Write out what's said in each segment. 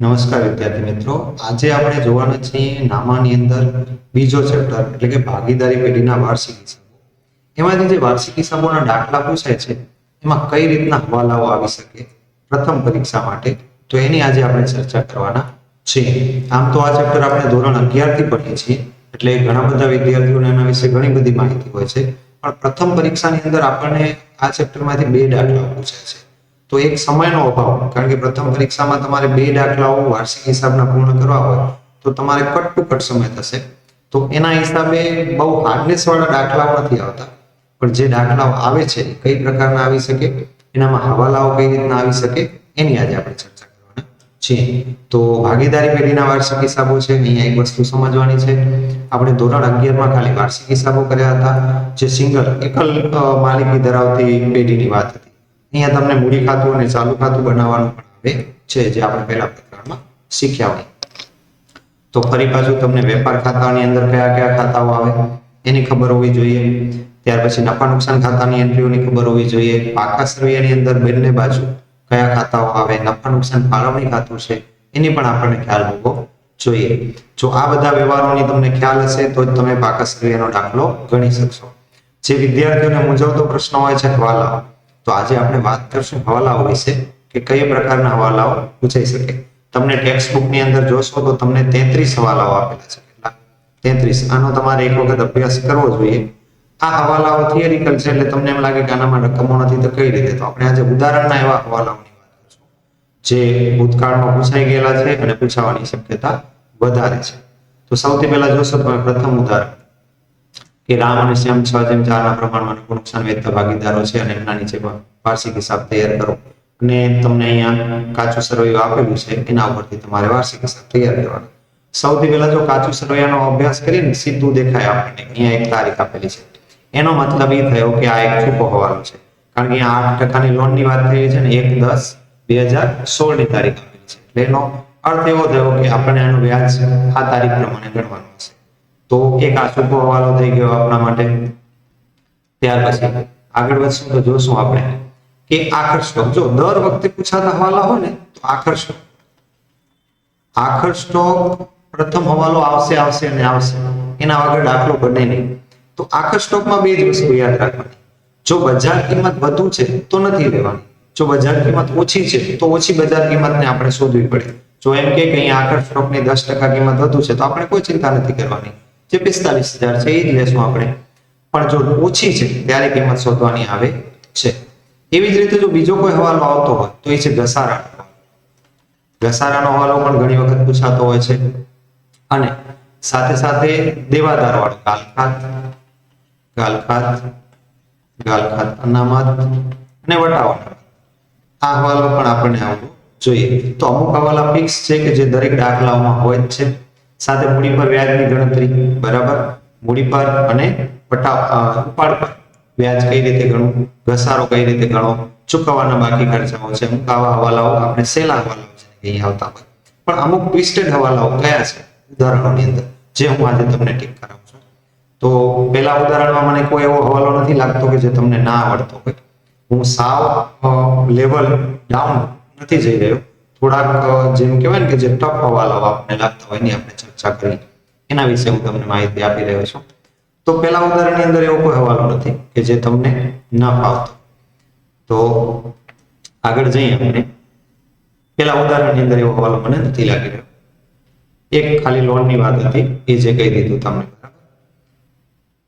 નમસ્કાર વિદ્યાર્થી મિત્રો, આજે આપણે જોવાના છીએ નામાની અંદર બીજો ચેપ્ટર એટલે કે ભાગીદારી પેઢીના વાર્ષિક હિસાબો. એમાંથી જે વાર્ષિક હિસાબોના દાખલા પૂછાય છે એમાં કઈ રીતના હવાલાઓ આવી શકે પ્રથમ પરીક્ષા માટે, તો એની આજે આપણે ચર્ચા કરવાના છીએ. આમ તો આ ચેપ્ટર આપણે ધોરણ 11 થી ભણીએ છીએ એટલે ઘણા બધા વિદ્યાર્થીઓને એના વિશે ઘણી બધી માહિતી હોય છે, પણ પ્રથમ પરીક્ષાની અંદર આપણને આ ચેપ્ટરમાંથી બે દાખલાઓ પૂછાય છે. તો એક સમયનો અભાવ, કારણ કે પ્રથમ પરીક્ષામાં તમારે બે દાખલાઓ વાર્ષિક હિસાબના પૂર્ણ કરવા હોય તો તમારે કટ ટુ કટ સમય થશે. તો એના હિસાબે બહુ હાર્ડનેસ વાળા દાખલાઓ નથી આવતા, પણ જે દાખલાઓ આવે છે કઈ પ્રકારના આવી શકે, એનામાં હવાલાઓ કઈ રીતના આવી શકે, એની આજે આપણે ચર્ચા કરવાના છીએ. તો ભાગીદારી પેઢીના વાર્ષિક હિસાબો છે. અહીંયા એક વસ્તુ સમજવાની છે, આપણે ધોરણ 11 માં ખાલી વાર્ષિક હિસાબો કર્યા હતા, જે સિંગલ એકલ માલિકી ધરાવતી પેઢીની વાત હતી. અહીંયા તમને મૂડી ખાતું અને ચાલુ ખાતું બનાવવાનું પણ આવે છે, જે આપણે પહેલા પ્રકરણમાં શીખ્યા હોય. તો ફરી પાછું તમને વેપાર ખાતાની અંદર કયા કયા ખાતાઓ આવે એની ખબર હોવી જોઈએ. ત્યાર પછી નફા નુકસાન ખાતાની એન્ટ્રીઓની ખબર હોવી જોઈએ. પાકા સરવૈયાની અંદર બંને બાજુ કયા ખાતાઓ આવે, નફા નુકસાન ફાળવણી ખાતું છે એની પણ આપણને ખ્યાલ હોવો જોઈએ. જો આ બધા વ્યવહારોની તમને ખ્યાલ હશે તો જ તમે પાકા સરવૈયાનો દાખલો ગણી શકશો. જે વિદ્યાર્થીઓને મૂંઝવતો પ્રશ્ન હોય છે હવાલાઓ, તો આજે આપણે વાત કરશું હવાલાઓ વિશે કે કઈ પ્રકારના હવાલાઓ પૂછાઈ શકે. તમને ટેક્સ્ટ બુક ની અંદર જોશો તો તમને 33 હવાલાઓ આપેલા છે. કેટલા? 33. આનો તમારે એક વખત અભ્યાસ કરવો જોઈએ. આ હવાલાઓ થિયરિકલ છે એટલે તમને એમ લાગે કે આનામાં રકમો નથી તો કઈ રીતે, તો આપણે આજે ઉદાહરણના એવા હવાલાઓની વાત કરશું જે ભૂતકાળમાં પૂછાઈ ગયેલા છે અને પૂછાવાની શક્યતા વધારે છે. તો સૌથી પહેલા જોશો તમે પ્રથમ ઉદાહરણ કે રામ અને શ્યામ 6:4 પ્રમાણમાં નફો નુકસાન વેચતા ભાગીદારો છે અને એમના નીચે વાર્ષિક હિસાબ તૈયાર કરો. અને તમને અહીંયા કાચું સરવૈયું આપેલું છે, એના ઉપરથી તમારે વાર્ષિક હિસાબ તૈયાર કરવાનો. સૌથી પહેલા જો કાચું સરવૈયાનો અભ્યાસ કરીએ ને, સીધું દેખાય આપણને અહીંયા એક તારીખ આપેલી છે. એનો મતલબ એ થયો કે આ એક છૂપો હવાલો છે, કારણ કે અહીંયા 8% લોનની વાત થઈ છે ને 1/10/2016 ની તારીખ આપેલી છે. એટલે એનો અર્થ એવો થયો કે આપણને આનું વ્યાજ આ તારીખ પ્રમાણે ગણવાનું હશે. તો એક આ છૂપો હવાલો થઈ ગયો આપણા માટે. ત્યાર પછી આગળ વધશું તો જોશું આપણે કે આખર સ્ટોક. જો દર વખતે પૂછાતા હવાલા હોય ને તો આખર સ્ટોક પ્રથમ હવાલો આવશે અને આવશે, એના વગર દાખલો બને નહીં. તો આખર સ્ટોકમાં બે જ વસ્તુ યાદ રાખવાની. જો બજાર કિંમત વધુ છે તો નથી લેવાની, જો બજાર કિંમત ઓછી છે તો ઓછી બજાર કિંમતને આપણે શોધવી પડે. જો એમ કે અહીંયા આખર સ્ટોકની 10% કિંમત વધુ છે તો આપણે કોઈ ચિંતા નથી કરવાની, જે 45,000 છે એ જ લેશું આપણે. પણ જો ઓછી છે ત્યારે કિંમત શોધવાની આવે છે. એવી જ રીતે જો બીજો કોઈ હવાલો આવતો હોય તો એ છે ઘસારાનો. ઘસારાનો હવાલો પણ ઘણી વખત પૂછાતો હોય છે. અને સાથે સાથે દેવાદાર વાળો ગાલખાત, અનામત અને વટાવટ, આ હવાલો પણ આપણને આવવો જોઈએ. તો અમુક હવાલા ફિક્સ છે કે જે દરેક દાખલાઓમાં હોય જ છે. સાથે મૂડી પર વ્યાજની ગણતરી, બરાબર, મૂડી પર અને ઉપાડ પર વ્યાજ કઈ રીતે ગણવું, ઘસારો કઈ રીતે ગણવો, ચૂકવવાના બાકી ખર્ચાઓ છે. અમુક આવા હવાલાઓ આપણે સેલા હવાલાઓ છે અહીં આવતા હોય. પણ અમુક ટ્વિસ્ટેડ હવાલાઓ કયા છે ઉદાહરણોની અંદર, જે હું આજે તમને ટીક કરાવું છું. તો પહેલા ઉદાહરણમાં મને કોઈ એવો હવાલો નથી લાગતો કે જે તમને ના આવડતો હોય. હું સાવ લેવલ ડાઉન નથી જઈ રહ્યો. થોડાક જેમ કહેવાય ને કે જે ટફ હવાલાઓ આપણને લાગતા હોય એની આપણે ચર્ચા કરી, એના વિશે હું તમને માહિતી આપી રહ્યો છું. તો પહેલા ઉદાહરણની અંદર એવો કોઈ હવાલો નથી કે જે તમને ન ફાવતો. તો આગળ જઈએ આપણે. પહેલા ઉદાહરણની અંદર એવો હવાલો મને નથી લાગી રહ્યો. એક ખાલી લોનની વાત હતી એ જે કહી દીધું તમને, બરાબર.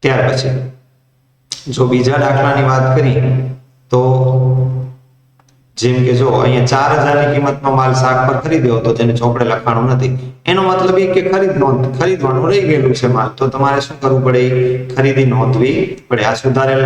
ત્યાર પછી જો બીજા દાખલાની વાત કરી તો જેમ કે જો અહીંયા 4,000 ની કિંમતનો માલ શાક પર ખરીદ્યો તો તેને ચોપડે લખાણું નથી. એનો મતલબ એ કે ખરીદવાનું રહી ગયેલું છે માલ, તો તમારે શું કરવું પડે, ખરીદી નોંધવી પડે. આ સુધારેલ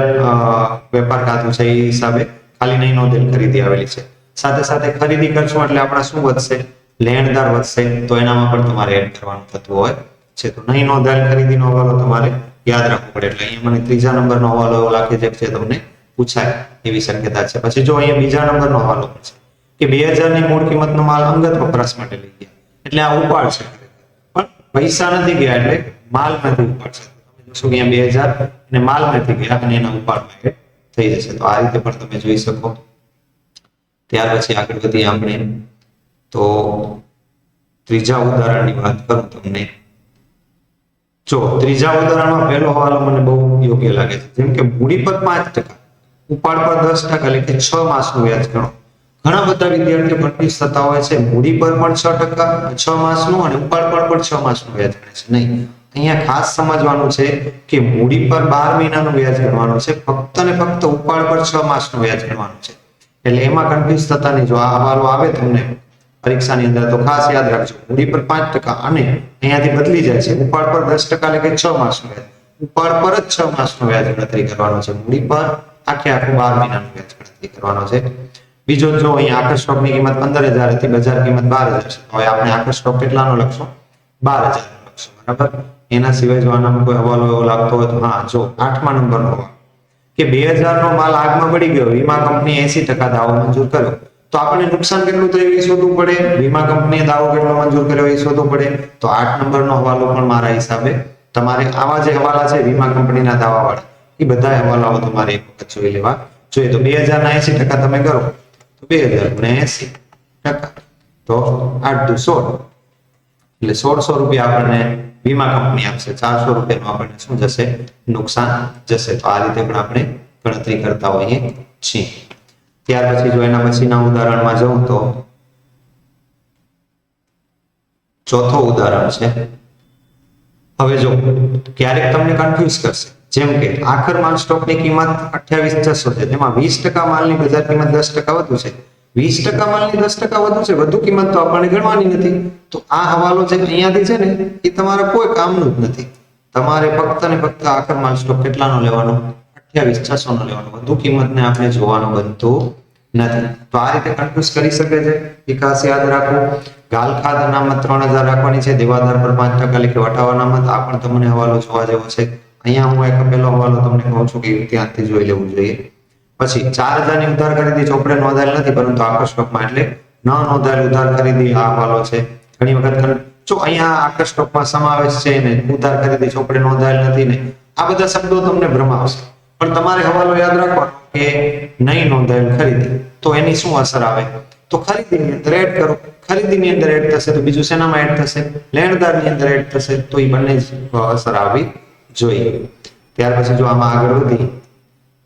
વેપાર ખાતું છે એ હિસાબે ખાલી નહીં નોંધેલ ખરીદી આવેલી છે. સાથે સાથે ખરીદી કરશો એટલે આપણા શું વધશે, લેણદાર વધશે, તો એનામાં પણ તમારે એડ કરવાનું થતું હોય છે. તો નહીં નોંધાયેલ ખરીદીનો હવાલો તમારે યાદ રાખવો પડે. એટલે અહીંયા મને ત્રીજા નંબરનો હવાલો એવો લાગે છે કે તમને પૂછાય એવી શક્યતા છે. પછી જો અહીંયા બીજા નંબરનો હવાલો છે કે 2,000 ની મૂળ કિંમતનો માલ અંગત વપરાશ માટે લઈ ગયા, એટલે આ ઉપાડ છે, પણ પૈસા નથી ગયા એટલે માલમાંથી ઉપાડ છે. તમે જોશો કે અહીંયા 2,000 અને માલમાંથી ગયા અને એના ઉપાડમાં એડ થઈ જશે. તો આ રીતે પણ તમે જોઈ શકો. ત્યાર પછી આગળ વધીએ આપણે. તો ત્રીજા ઉદાહરણની વાત કરું તમને, જો ત્રીજા ઉદાહરણમાં પહેલો હવાલો મને બહુ યોગ્ય લાગે છે. જેમ કે મૂડી પર 5%, ઉપાડ પર 10%, એટલે કે 6 માસનું વ્યાજ ગણો. ઘણા બધા વિદ્યાર્થીઓ કન્ફ્યુઝ થતા હોય છે, મૂડી પર પણ 6%, 6 માસનું, અને ઉપાડ પર પણ 6 માસનું વ્યાજ ગણે છે. નહીં, અહીંયા ખાસ સમજવાનું છે કે મૂડી પર 12 મહિનાનું વ્યાજ ગણવાનું છે, ફક્ત ને ફક્ત ઉપાડ પર 6 માસનું વ્યાજ ગણવાનું છે. એટલે એમાં કન્ફ્યુઝ થતા નહીં. જો આ હવાલો આવે તમને પરીક્ષાની અંદર તો ખાસ યાદ રાખજો, મૂડી પર 5% અને અહીંયાથી બદલી જાય છે ઉપાડ પર 10%, એટલે કે 6 માસનું વ્યાજ. ઉપાડ પર જ 6 માસનું વ્યાજ ગણતરી કરવાનો છે, મૂડી પર આખે આખું 12 મહિનાનું વ્યાજ ગણતરી કરવાનો છે. બીજો, જો અહીંયા આખા સ્ટોકની કિંમત 15,000 હતી, બજાર કિંમત 12,000 છે. હવે આપણે આખા સ્ટોક કેટલાનો લખશો? 12,000 નો લખશો, બરાબર. એના સિવાય જો આનામાં કોઈ હવાલો એવો લાગતો હોય તો હા, જો 8મા નંબરનો હવાલો કે 2000 નો માલ આગમાં પડી ગયો, વીમા કંપનીએ 80% દાવો મંજૂર કર્યો, તો આપણે નુકસાન કેટલું થયું એ શોધવું પડે. વીમા કંપનીએ દાવો કેટલો મંજૂર કર્યો એ શોધવું પડે. તો 8 નંબરનો હવાલો પણ મારા હિસાબે તમારે આવા જે હવાલા છે વીમા કંપનીના દાવાવાળા, એ બધા હવાલાઓ તમારે એક વખત જોઈ લેવા જોઈએ. તો 2000 ના 80% તમે કરો તો 2000 ગુણ્યા 80%, તો 8 દુ 16, એટલે 1600 રૂપિયા આપણને વીમા કંપની આપશે. 400 રૂપિયાનું આપણને શું જશે? નુકસાન જશે. તો આ રીતે પણ આપણે ગણતરી કરતા હોઈએ છીએ. ત્યાર પછી જો એના પછીના ઉદાહરણમાં જવું તો ચોથો ઉદાહરણ છે. હવે જો ક્યારેક તમને કન્ફ્યુઝ કરશે, જેમ કે આખર માલ સ્ટોકની કિંમત 28,600 છે, તેમાં 20% માલની બજાર કિંમત 10% વધુ છે. 20% માલની 10% વધુ છે, વધુ કિંમત તો આપણને ગણવાની નથી. તો આ હવાલો જે અહીંયાથી છે ને એ તમારા કોઈ કામનું જ નથી. તમારે ફક્ત ને ફક્ત આખર માલ સ્ટોક કેટલાનો લેવાનો? 28,600 નો લેવાનો. વધુ કિંમતને આપણે જોવાનું બનતું નથી. તો આ રીતે કન્ફ્યુઝ કરી શકે છે, એ ખાસ યાદ રાખો. ગાલ ખાત અનામત 3000 રાખવાની છે, દેવાદાર પર 5% એટલે કે વટાવ અનામત. આ પણ તમને હવાલો જોવા જેવો છે. અહીંયા હું એક પહેલો હવાલો તમને કહું છું કે ત્યાંથી જોઈ લેવું જોઈએ. પછી 4000 ની ઉધાર ખરીદી ચોપડે નોંધાયેલ નથી, પરંતુ આખર સ્ટોકમાં એટલે ન નોંધાયેલ ઉધાર ખરીદી આ હવાલો છે. ઘણી વખત જો અહીંયા આખર સ્ટોકમાં સમાવેશ છે ને ઉધાર ખરીદી ચોપડે નોંધાયેલ નથી ને આ બધા શબ્દો તમને ભ્રમાવશે. પણ તમારે હવાલો યાદ રાખવાનો કે નહીં નોંધાયેલ ખરીદી, તો એની શું અસર આવે? તો ખરીદીની અંદર એડ કરો. ખરીદીની અંદર એડ થશે તો બીજું શેનામાં એડ થશે? લેણદારની અંદર એડ થશે. તો એ બંને અસર આવી જોઈએ. ત્યાર પછી જો આમાં આગળ વધી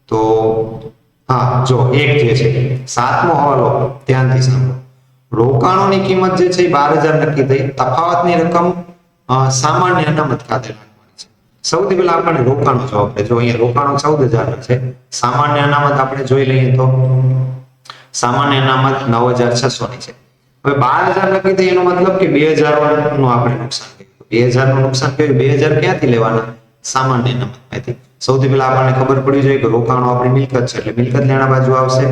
તો હા, જો એક જે છે 7મો હવાલો ધ્યાનથી સાંભળો. રોકાણોની કિંમત જે છે એ 12,000 નક્કી થઈ, તફાવતની રકમ સામાન્ય અનામત ખાતે નાખવાની છે. સૌથી પહેલા આપણને રોકાણો જોવા પડે. જો અહીંયા રોકાણો 14,000 ના છે, સામાન્ય અનામત આપણે જોઈ લઈએ તો સામાન્ય અનામત 9,600 ની છે. હવે 12,000 નક્કી થઈ એનો મતલબ કે 2,000 નું આપણે નુકસાન કર્યું. 2,000 નું નુકસાન કર્યું, 2,000 ક્યાંથી લેવાના? સામાન્ય અનામતમાંથી. સૌથી પહેલા આપણને ખબર પડવી જોઈએ કે રોકાણો આપણી મિલકત છે, એટલે મિલકત લેણા બાજુ આવશે,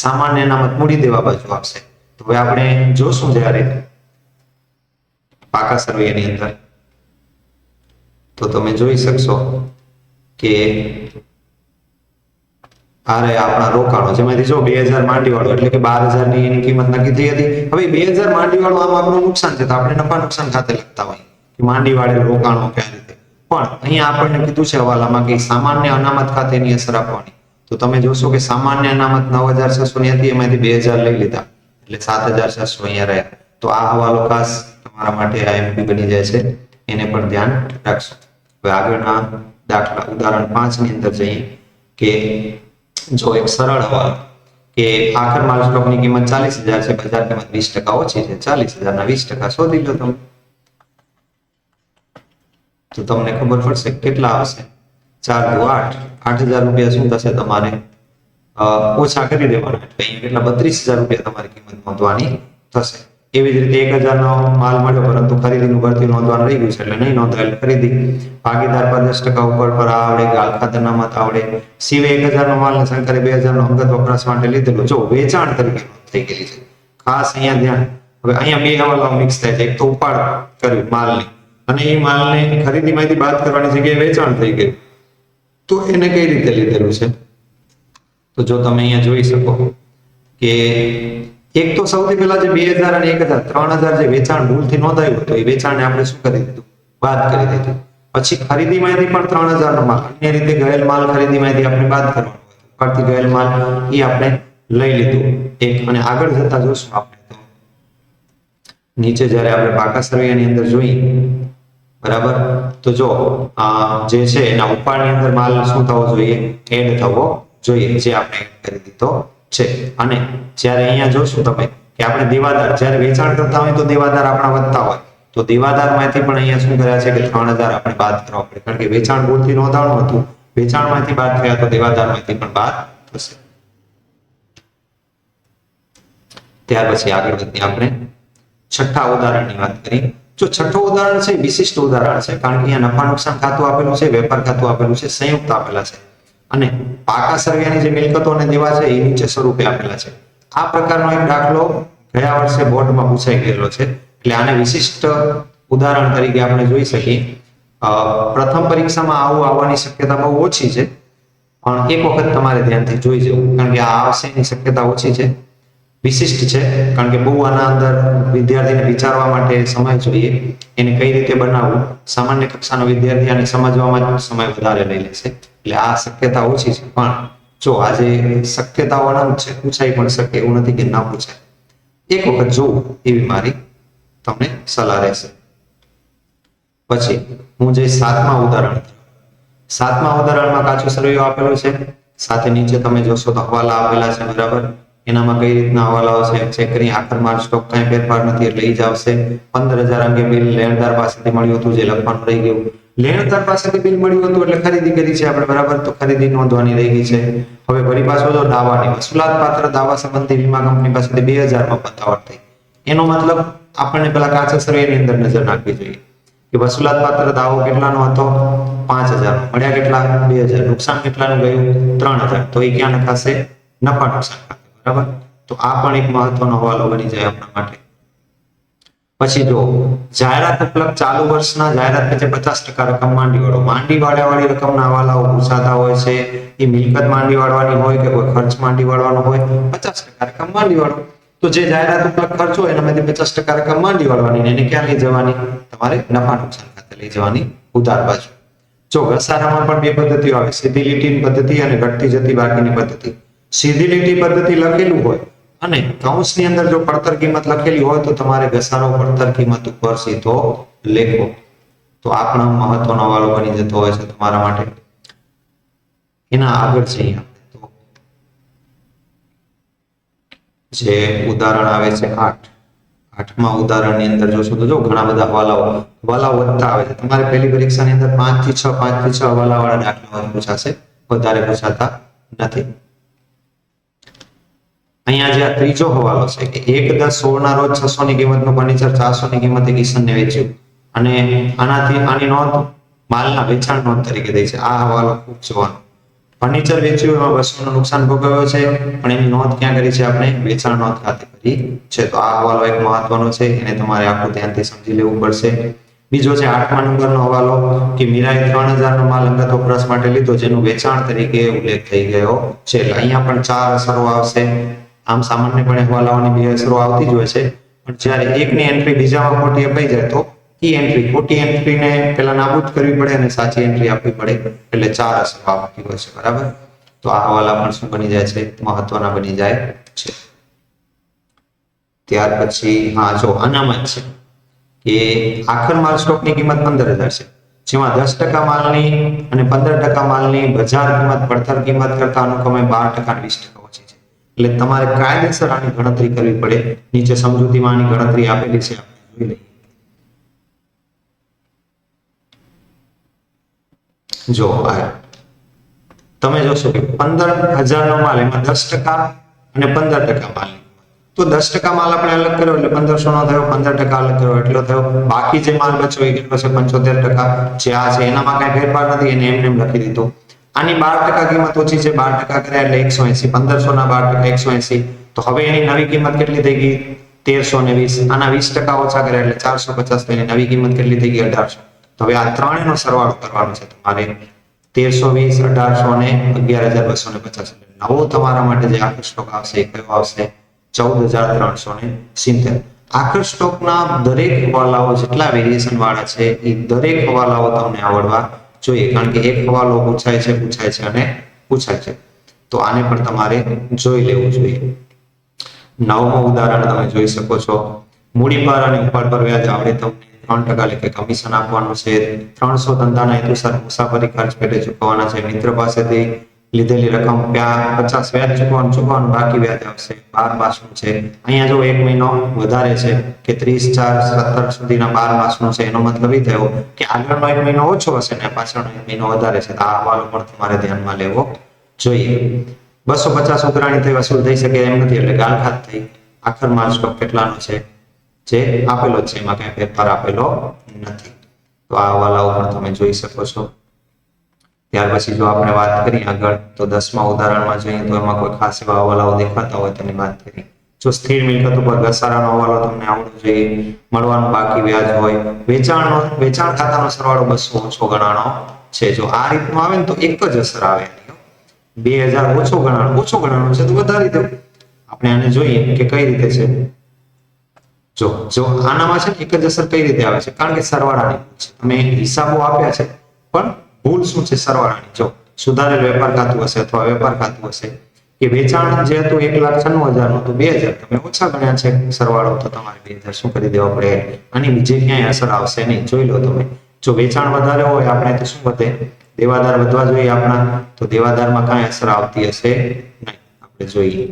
સામાન્ય અનામત મૂડી દેવા બાજુ આવશે. તો હવે આપણે જોશું જ્યારે પાકા સર્વેની અંદર તો તમે જોઈ શકશો કે આરે આપણા રોકાણો જેમાંથી જો 2,000 માંડી વાળો એટલે કે 12,000 ની એની કિંમત નક્કી થઈ હતી. હવે 2,000 માંડી વાળો આમ આપણું નુકસાન છે, તો આપણે નફા નુકસાન ખાતે લખતા હોય કે માંડી વાળે રોકાણો કઈ રીતે. પણ અહીંયા આપણને કીધું છે હવાલામાં કે સામાન્ય અનામત ખાતેની અસર આપવાની. તો તમે જોશો કે સામાન્ય અનામત 9,600 ની હતી, એમાંથી 2,000 લઈ લીધા એટલે 7,600 અહીંયા રહ્યા. તો આ હવાલો ખાસ તમારા માટે આઈએમપી બની જાય છે, એને પણ ધ્યાન રાખશો. હવે આગળના દાખલા ઉદાહરણ 5 ની અંદર જઈએ કે જો એક સરળ હવાલો કે આખર માલ સ્ટોકની કિંમત 40,000 છે, બજાર કિંમત 20% ઓછી છે, 40,000 ના 20% શોધી લો તમે. તો તમને ખબર પડશે કેટલા આવશે. 4 દુ 8, 8,000 રૂપિયા શું થશે તમારે ઓછા કરી દેવાના, એટલે અહીંયા કેટલા 32,000 રૂપિયા તમારી કિંમત નોંધવાની થશે. એવી જ રીતે 1,000 નો માલ મળ્યો પરંતુ ખરીદીનું ભરતી નોંધવાનું રહી ગયું છે, એટલે નહીં નોંધાયેલ ખરીદી. ભાગીદાર પર 10% ઉપર પર આવડે, ગાલ ખાત અનામત આવડે. સિવાય 1,000 નો માલ ને સરકારે 2,000 નો અંગત વપરાશ માટે લીધેલો, જો વેચાણ તરીકે થઈ ગયેલી છે. ખાસ અહીંયા ધ્યાન. હવે અહીંયા બે હવાલાઓ મિક્સ થાય છે, એક તો ઉપાડ કર્યું માલની અને એ માલને ખરીદીમાંથી બાદ કરવાની જગ્યાએ વેચાણ થઈ ગયું. તો એને કઈ રીતે લીધેલું છે? તો જો તમે અહીંયા જોઈ શકો કે એક તો સૌથી પહેલા જે 2,000 અને 1,000 3,000 જે વેચાણ ભૂલથી નોંધાયું હતું, એ વેચાણને આપણે શું કરી દીધું? બાદ કરી દીધું. પછી ખરીદીમાંથી પણ 3,000 નો માલ, અન્ય રીતે ગયેલ માલ ખરીદીમાંથી આપણે બાદ કરવાનો હતો. ઉપરથી ગયેલ માલ એ આપણે લઈ લીધું એક. અને આગળ જતા જોશું આપણે તો નીચે જ્યારે આપણે પાકા સરવૈયાની અંદર જોઈએ, બરાબર, તો જો જે છે એના ઉપાડની અંદર માલ શું થવો જોઈએ? એડ થવો જોઈએ, જે આપણે એડ કરી દીધો છે. અને જ્યારે અહીંયા જોશો તમે કે આપણે દેવાદાર જ્યારે વેચાણ કરતા હોય તો દેવાદાર આપણા વધતા હોય, તો દેવાદારમાંથી પણ અહીંયા શું કર્યા છે કે 3000 આપણે બાદ કરવા પડે, કારણ કે વેચાણ ભૂલથી નોંધાણું હતું, વેચાણમાંથી બાદ થયા તો દેવાદારમાંથી પણ બાદ થશે. ત્યાર પછી આગળ વધીએ આપણે છઠ્ઠા ઉદાહરણની વાત કરી. જો છઠ્ઠું ઉદાહરણ છે વિશિષ્ટ ઉદાહરણ છે, કારણ કે અહીંયા નફા નુકસાન ખાતું આપેલું છે, વેપાર ખાતું આપેલું છે, સંયુક્ત આપેલા છે, અને પાકા સરવૈયાની જે મિલકતો અને દેવા છે એ નીચે સ્વરૂપે આપેલા છે. આ પ્રકારનો એક દાખલો ગયા વર્ષે બોર્ડમાં પૂછાઈ ગયેલો છે, એટલે આને વિશિષ્ટ ઉદાહરણ તરીકે આપણે જોઈ શકીએ. પ્રથમ પરીક્ષામાં આવું આવવાની શક્યતા બહુ ઓછી છે, પણ એક વખત તમારે ધ્યાનથી જોઈ જવું, કારણ કે આ આવશે એની શક્યતા ઓછી છે. વિશિષ્ટ છે કારણ કે બહુ આના અંદર વિદ્યાર્થીને વિચારવા માટે સમય જોઈએ, એને કઈ રીતે બનાવવું. સામાન્ય કક્ષાનો વિદ્યાર્થી આને સમજવામાં જ સમય વધારે લઈ લેશે, એટલે આ શક્યતા ઓછી છે. પણ જો આજે શક્યતાઓ અનંત છે, પૂછાઈ પણ શકે એવું નથી કે ના પૂછાય. એક વખત જોવું એવી મારી તમને સલાહ રહેશે. પછી હું જે સાતમા ઉદાહરણમાં કાચો સરવૈયો આપેલો છે, સાથે નીચે તમે જોશો તો હવાલા આપેલા છે, બરાબર. એનામાં કઈ રીતના હવાલાઓ છે? ચેક કરી, આખર માલ સ્ટોક કઈ ફેરફાર નથી એટલે ઈ જ આવશે. 15000 અંગે બિલ લેણદાર પાસેથી મળ્યું હતું, જે લખવાનું રહી ગયું. લેણદાર પાસેથી બિલ મળ્યું હતું એટલે ખરીદી કરી છે આપણે, બરાબર, તો ખરીદી નોંધવાની રહી ગઈ છે. હવે વળી પાછો જો દાવાની વસૂલાત પાત્ર દાવા સંબંધી વીમા કંપની પાસેથી 2000 માં પતાવટ થઈ. એનો મતલબ આપણને પેલા કાચા સરવૈયાની અંદર નજર નાખવી જોઈએ કે વસૂલાત પાત્ર દાવો કેટલાનો હતો? 5000. મળ્યા કેટલા? 2000. નુકસાન કેટલાનું ગયું? 3000. તો એ ક્યાં નખાશે? નફા નુકસાન ખાતે, બરાબર. તો આ પણ એક મહત્વનો હવાલો બની જાય આપણા માટે. પછી જો જાહેરાત ઉપલબ્ધ ચાલુ વર્ષના જાહેરાત પેચે 50% રકમ માંડી વાળો, માંડી વાળાવાળી રકમના હવાલાઓ પૂછાતા હોય છે. એ મિલકત માંડી વાળવાની હોય કે કોઈ ખર્ચ માંડી વાળવાનો હોય, 50% રકમ માંડી વાળો. તો જે જાહેરાત ઉપલબ્ધ ખર્ચ હોય એનામાંથી 50% રકમ માંડી વાળવાની, એને ક્યાં લઈ જવાની? તમારે નફા નુકસાન ખાતે લઈ જવાની, ઉધાર બાજુ. જો ઘસારામાં પણ બે પદ્ધતિઓ આવે, સીધી લીટીની પદ્ધતિ અને ઘટતી જતી બાકીની પદ્ધતિ. સીધી લીટી પદ્ધતિ લખેલું હોય અને કૌંસની અંદર જો પડતર કિંમત લખેલી હોય તો તમારે ઘસારો પડતર કિંમત ઉપર સીધો લેખો. તો આ પણ મહત્વનો હવાલો બની જતો હોય છે તમારા માટે. એના આગળ જઈએ તો જે ઉદાહરણ આવે છે 8મા ઉદાહરણની અંદર જોશો તો જો ઘણા બધા હવાલાઓ વધતા આવે છે. તમારે પહેલી પરીક્ષાની અંદર 5 થી 6 હવાલાવાળા દાખલાઓ પૂછાશે, વધારે પૂછાતા નથી. અહીંયા જે આ ત્રીજો હવાલો છે કે 1/10/16 ના રોજ 600 ની કિંમતનું ફર્નિચર 400 ની કિંમતે કિશનને વેચ્યું, અને આની નોંધ માલના વેચાણ નોંધ તરીકે દે છે. આ હવાલો ખૂબ જોવાનો. ફર્નિચર વેચ્યું, એમાં 200 નું નુકસાન ભોગવ્યો છે, પણ એની નોંધ ક્યાં કરી છે? આપણે વેચાણ નોંધ ખાતે કરી છે. તો આ હવાલો એક મહત્વનો છે, એને તમારે આખું ધ્યાનથી સમજી લેવું પડશે. બીજો છે 8મા નંબરનો હવાલો કે મીરાએ 3000 નો માલ અંગત વપરાશ માટે લીધો, જેનું વેચાણ તરીકે ઉલ્લેખ થઈ ગયો છે. એટલે અહીંયા પણ 4 અસરો આવશે. આમ સામાન્યપણે હવાલાઓની 2 અસરો આવતી જ હોય છે, પણ જ્યારે એકની એન્ટ્રી બીજામાં ખોટી અપાઈ જાય તો ખોટી એન્ટ્રીને પેલા નાબૂદ કરવી પડે અને સાચી એન્ટ્રી આપવી પડે, એટલે 4 અસરો આવતી હોય છે, બરાબર. તો આ હવાલા પણ શું બની જાય છે? મહત્વના બની જાય છે. ત્યાર પછી જો અનામત છે કે આખર માલ સ્ટોકની કિંમત 15000 છે, જેમાં 10% માલની અને 15% માલની બજાર કિંમત પડતર કિંમત કરતા અનુક્રમે 12% અને 20% ઓછી છે. એટલે તમારે કાયદેસર આની ગણતરી કરવી પડે. નીચે સમજૂતીમાં આની ગણતરી આપેલી છે, આપણે જોઈ લઈએ. જો તમે જોશો કે 15000 નો માલ, એમાં 10% અને 15% માલ. તો 10% માલ આપણે અલગ કર્યો એટલે 1500 નો થયો, 15% અલગ કર્યો એટલો થયો. બાકી જે માલ બચ્યો એ કેટલો છે? 75%. જે આ છે એનામાં કઈ ફેરફાર નથી, એને એમને લખી દીધો. આની 12% કિંમત ઓછી છે, 12% કર્યા એટલે 180. 1500 ના 12% 180. તો હવે એની નવી કિંમત કેટલી થઈ ગઈ? 1320. આના 20% ઓછા કર્યા એટલે 450. તો એની નવી કિંમત કેટલી થઈ ગઈ? 1800. તો હવે આ ત્રણેયનો સરવાળો કરવાનો છે તમારે. 1320, 1800 અને 11250. નવો તમારા માટે જે આખર સ્ટોક આવશે એ કયો આવશે? 14370. આખર સ્ટોકના દરેક હવાલાઓ જેટલા વેરિએશન વાળા છે એ દરેક હવાલાઓ તમને આવડવા જોઈએ, કારણ કે એક હવાલો પૂછાય છે અને પૂછાય છે. તો આને પણ તમારે જોઈ લેવું જોઈએ. 9મું ઉદાહરણ તમે જોઈ શકો છો મૂડી પર અને ઉપાડ પર વ્યાજ આવડે તમને 3% એટલે કે કમિશન આપવાનું છે. 300 ધંધાના હેતુસર મુસાફરી ખર્ચ પેટે ચૂકવવાના છે. મિત્ર પાસેથી લીધેલી રકમ 50 વ્યાજ ચૂકવવાનું બાકી વ્યાજ આવશે. 12 માસનું છે. અહીંયા જો 1 મહિનો વધારે છે કે 30/4/17 સુધીના 12 માસનું છે, એનો મતલબ એ થયો કે આગળનો 1 મહિનો ઓછો હશે ને પાછળનો 1 મહિનો વધારે છે. તો આ હવાલો પણ તમારે ધ્યાનમાં લેવો જોઈએ. 250 ઉઘરાણીથી વસૂલ થઈ શકે એમ નથી, એટલે ગાલખાત થઈ. આખર માલ સ્ટોક કેટલાનો છે જે આપેલો છે, એમાં કઈ ફેરફાર આપેલો નથી. તો આ હવાલાઓ પણ તમે જોઈ શકો છો. ત્યાર પછી જો આપણે વાત કરીએ આગળ, તો 10મા ઉદાહરણમાં જોઈએ તો એમાં કોઈ ખાસ એવા હવાલાઓ દેખાતા હોય તેની વાત કરીએ. જો સ્થિર મિલકત ઉપર ઘસારાનો હવાલો તમને આવડવો જોઈએ, મળવાનું બાકી વ્યાજ હોય, વેચાણ ખાતાનો સરવાળો 200 ઓછો ગણાણો છે. જો આ રીતનું આવે ને તો એક જ અસર આવે. 2000 ઓછો ગણાણો છે તો વધારી દો. આપણે આને જોઈએ કે કઈ રીતે છે. જો આનામાં છે ને એક જ અસર કઈ રીતે આવે છે, કારણ કે સરવાળાની છે. તમે હિસાબો આપ્યા છે પણ ભૂલ શું છે સરવાળાની. જો સુધારેલ વેપાર ખાતું હશે અથવા વેપાર ખાતું હશે કે વેચાણ જે હતું 1,96,000 નું તો 2000 તમે ઓછા ગણ્યા છે સરવાળો, તો તમારે 2000 શું કરી દેવા પડે, આની બીજે ક્યાંય અસર આવશે નહીં. જોઈ લો તમે. જો વેચાણ વધારે હોય આપણે તો શું વધે, દેવાદાર વધવા જોઈએ આપણા, તો દેવાદારમાં કાંઈ અસર આવતી હશે નહીં. આપણે જોઈએ.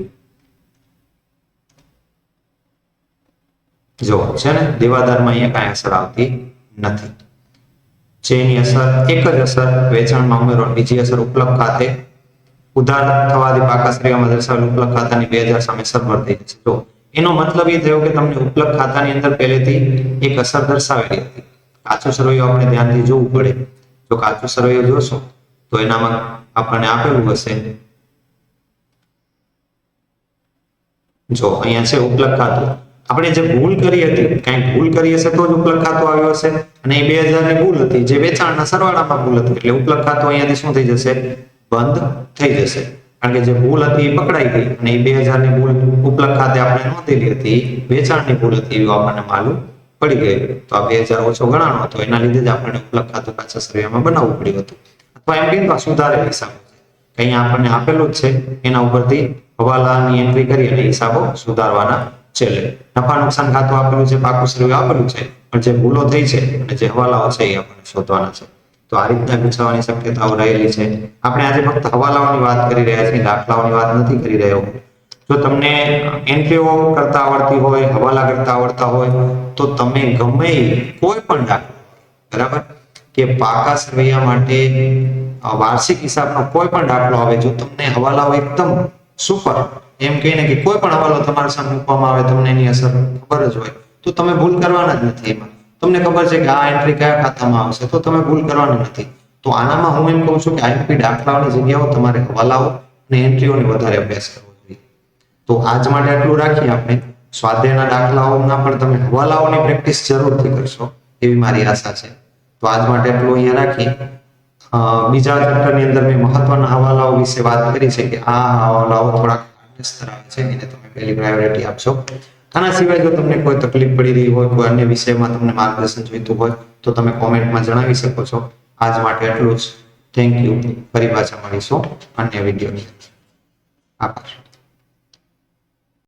જો છે ને દેવાદારમાં અહીંયા કાંઈ અસર આવતી નથી. જેની અસર એક જ અસર વેચાણમાં ઉમેરો, બીજી અસર ઉપલબ્ધ ખાતે ઉધાર થવાથી પાકા શ્રેણીમાં દર્શાવેલ ઉપલબ્ધ ખાતાની 2000 સામે સરભર થઈ જશે. તો એનો મતલબ એ થયો કે તમને ઉપલબ્ધ ખાતાની અંદર પહેલેથી એક અસર દર્શાવેલી હતી. કાચો સરવૈયો આપણે ધ્યાનથી જોવું પડે. જો કાચો સરવૈયો જોશો તો એનામાં આપણને આપેલું હશે, જો અહીંયા છે ઉપલબ્ધ ખાતું. આપણે જે ભૂલ કરી હતી, કઈ ભૂલ કરી હશે તો જ ઉપલબ્ધ ખાતું આવ્યું હશે, અને એ 2000 ની ભૂલ હતી જે વેચાણના સરવાળામાં ભૂલ હતી, એટલે ઉપલબ્ધ ખાતું અહીંયાથી શું થઈ જશે, બંધ થઈ જશે. કારણ કે જે ભૂલ હતી એ પકડાઈ ગઈ, અને એ 2000 ની ભૂલ ઉપલબ્ધ ખાતે આપણે નોંધેલી હતી, વેચાણની ભૂલ હતી એવું આપણને માલુમ પડી ગયું. તો આ 2000 ઓછો ગણાણો હતો, એના લીધે જ આપણને ઉપલબ્ધ ખાતું કાચા સરવૈયામાં બનાવવું પડ્યું હતું. અથવા એમ કહીએ તો સુધારેલ હિસાબ છે, અહીંયા આપણને આપેલું જ છે, એના ઉપરથી હવાલાની એન્ટ્રી કરી અને હિસાબો સુધારવાના છે. નફા નુકસાન ખાતું આપેલું છે, પાકું સરવૈયું આપેલું છે, પણ જે ભૂલો થઈ છે અને જે હવાલાઓ છે એ આપણને શોધવાના છે. તો આ રીતના પૂછવાની શક્યતાઓ રહેલી છે. આપણે આજે ફક્ત હવાલાઓની વાત કરી રહ્યા છીએ, દાખલાઓની વાત નથી કરી રહ્યો. જો તમને એન્ટ્રીઓ કરતા આવડતી હોય, હવાલા કરતા આવડતા હોય, તો તમે ગમે કોઈ પણ દાખલો, બરાબર, કે પાકા સરવૈયા માટે વાર્ષિક હિસાબનો કોઈ પણ દાખલો આવે, જો તમને હવાલાઓ એકદમ સુપર, એમ કહીને કે કોઈ પણ હવાલો તમારા સામે મૂકવામાં આવે, તમને એની અસર ખબર જ હોય, તો તમે ભૂલ કરવાના જ નથી. એમાં તમને ખબર છે કે આ એન્ટ્રી કયા ખાતામાં આવશે, તો તમે ભૂલ કરવાની નથી. તો આનામાં હું એમ કહું છું કે આઈએમપી દાખલાઓની જગ્યાઓ તમારે હવાલાઓ અને એન્ટ્રીઓની વધારે અભ્યાસ કરવો જોઈએ. તો આજ માટે આટલું રાખીએ આપણે. સ્વાધ્યાયના દાખલાઓના પણ તમે હવાલાઓની પ્રેક્ટિસ જરૂરથી કરશો એવી મારી આશા છે. તો આજ માટે એટલું અહીંયા રાખીએ. બીજા ચેપ્ટરની અંદર મેં મહત્વના હવાલાઓ વિશે વાત કરી છે કે આ હવાલાઓ થોડાક ધરાવે છે, એને તમે પહેલી પ્રાયોરિટી આપશો. આના સિવાય જો તમને કોઈ તકલીફ પડી રહી હોય, કોઈ અન્ય વિષયમાં તમને માર્ગદર્શન જોઈતું હોય, તો તમે કોમેન્ટમાં જણાવી શકો છો. આજ માટે એટલું જ. Thank you. ફરી પાછા મળીશું અન્ય વિડીયોની. આભાર.